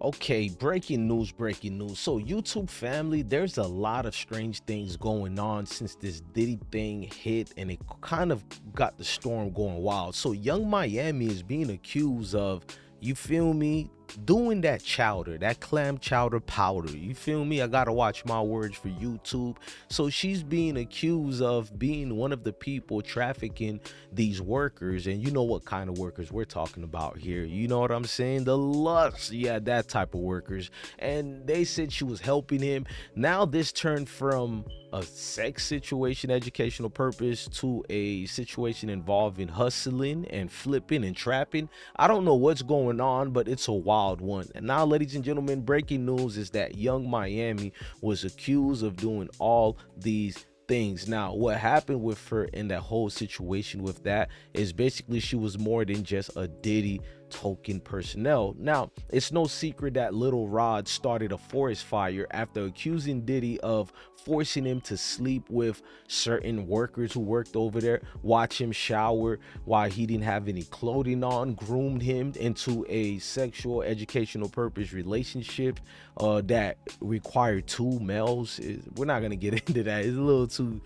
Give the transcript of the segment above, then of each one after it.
Okay, breaking news, breaking news. So, YouTube family, there's a lot of strange things going on since this Diddy thing hit and it kind of got the storm going wild. So, Young Miami is being accused of, you feel me, doing that chowder, that clam chowder powder. You feel me? I gotta watch my words for YouTube. So, she's being accused of being one of the people trafficking these workers, and you know what kind of workers we're talking about here. You know what I'm saying? The lust, yeah, that type of workers. And they said she was helping him. Now this turned from a sex situation, educational purpose, to a situation involving hustling and flipping and trapping. I don't know what's going on, but it's a wild one. And now, ladies and gentlemen, breaking news is that Young Miami was accused of doing all these things. Now, what happened with her in that whole situation with that is basically she was more than just a Diddy token personnel. Now, it's no secret that Little Rod started a forest fire after accusing Diddy of forcing him to sleep with certain workers who worked over there, watch him shower while he didn't have any clothing on, groomed him into a sexual educational purpose relationship that required two males. We're not going to get into that. It's a little too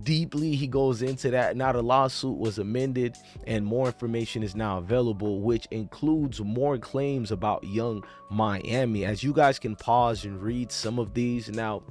deeply. He goes into that. Now the lawsuit was amended and more information is now available, which includes more claims about Young Miami. As you guys can pause and read some of these. Now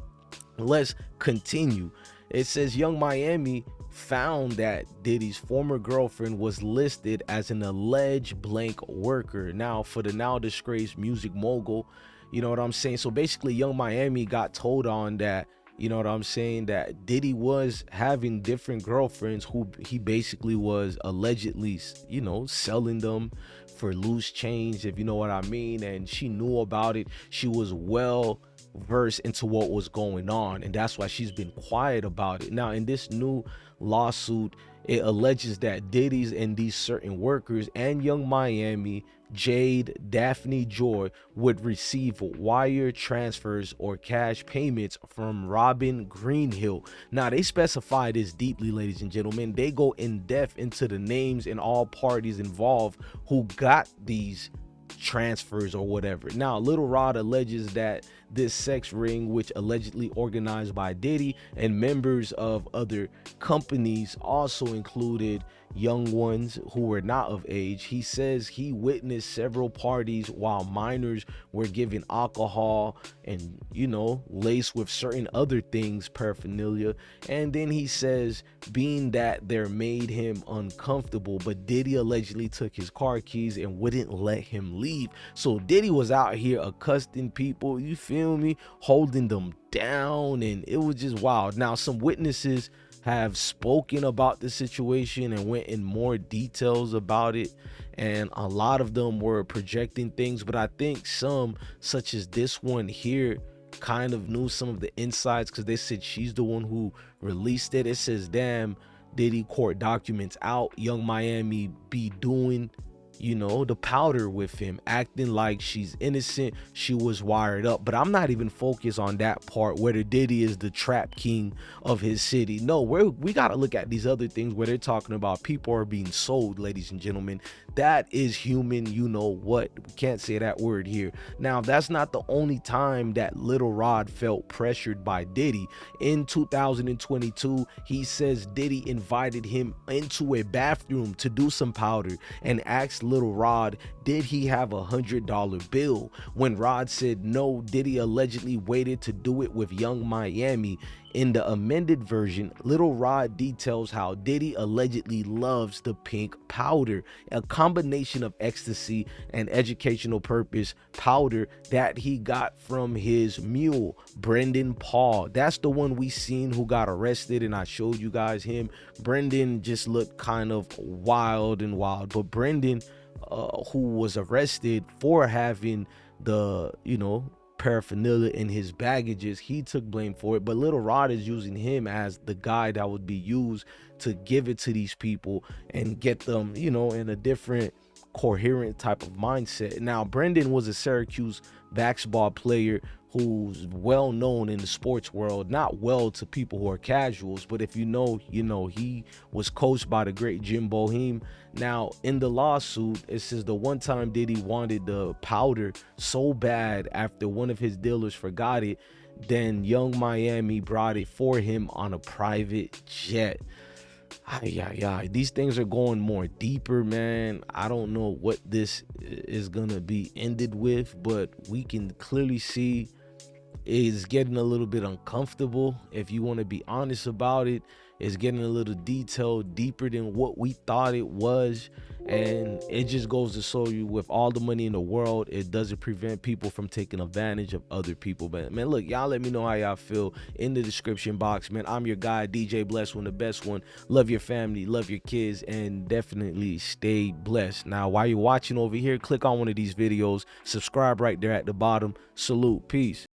let's continue. It says Young Miami found that Diddy's former girlfriend was listed as an alleged blank worker. Now, for the now disgraced music mogul, you know what I'm saying? So basically, Young Miami got told on that, you know what I'm saying, that Diddy was having different girlfriends who he basically was allegedly, you know, selling them for loose change, if you know what I mean. And she knew about it. She was well versed into what was going on, and that's why she's been quiet about it. Now in this new lawsuit, it alleges that Diddy's and these certain workers and Young Miami, Jade, Daphne Joy would receive wire transfers or cash payments from Robin Greenhill. Now they specify this deeply, ladies and gentlemen. They go in depth into the names and all parties involved who got these transfers or whatever. Now, Little Rod alleges that this sex ring, which allegedly organized by Diddy and members of other companies, also included young ones who were not of age. He says he witnessed several parties while minors were given alcohol and, you know, laced with certain other things, paraphernalia. And then he says, being that they're made him uncomfortable, but Diddy allegedly took his car keys and wouldn't let him leave. So Diddy was out here accosting people, you feel me, holding them down, and it was just wild. Now, some witnesses have spoken about the situation and went in more details about it, and a lot of them were projecting things, but I think some, such as this one here, kind of knew some of the insides because they said she's the one who released it. It says, damn, Diddy court documents out, Young Miami be doing, you know, the powder with him, acting like she's innocent, she was wired up. But I'm not even focused on that part, whether Diddy is the trap king of his city. No, we gotta look at these other things where they're talking about people are being sold, ladies and gentlemen. That is human, you know what, we can't say that word here. Now, that's not the only time that Little Rod felt pressured by Diddy. In 2022, he says Diddy invited him into a bathroom to do some powder and asked Little Rod, did he have $100 bill? When Rod said no, Diddy allegedly waited to do it with Young Miami. In the amended version, Little Rod details how Diddy allegedly loves the pink powder, a combination of ecstasy and educational purpose powder that he got from his mule, Brendan Paul. That's the one we seen who got arrested, and I showed you guys him. Brendan just looked kind of wild, but Brendan, who was arrested for having the, you know, paraphernalia in his baggages, he took blame for it. But Little Rod is using him as the guy that would be used to give it to these people and get them, you know, in a different coherent type of mindset. Now, Brendan was a Syracuse basketball player who's well known in the sports world, not well to people who are casuals, but if you know, you know, he was coached by the great Jim Boheim. Now, in the lawsuit, it says the one time Diddy wanted the powder so bad after one of his dealers forgot it, then Young Miami brought it for him on a private jet. Yeah, these things are going more deeper, man. I don't know what this is gonna be ended with, but we can clearly see is getting a little bit uncomfortable. If you want to be honest about it, it's getting a little detailed deeper than what we thought it was. And it just goes to show you, with all the money in the world, it doesn't prevent people from taking advantage of other people. But man, look, y'all let me know how y'all feel in the description box, man. I'm your guy, DJ Bless One, the best one. Love your family, love your kids, and definitely stay blessed. Now, while you're watching over here, click on one of these videos, subscribe right there at the bottom. Salute, peace.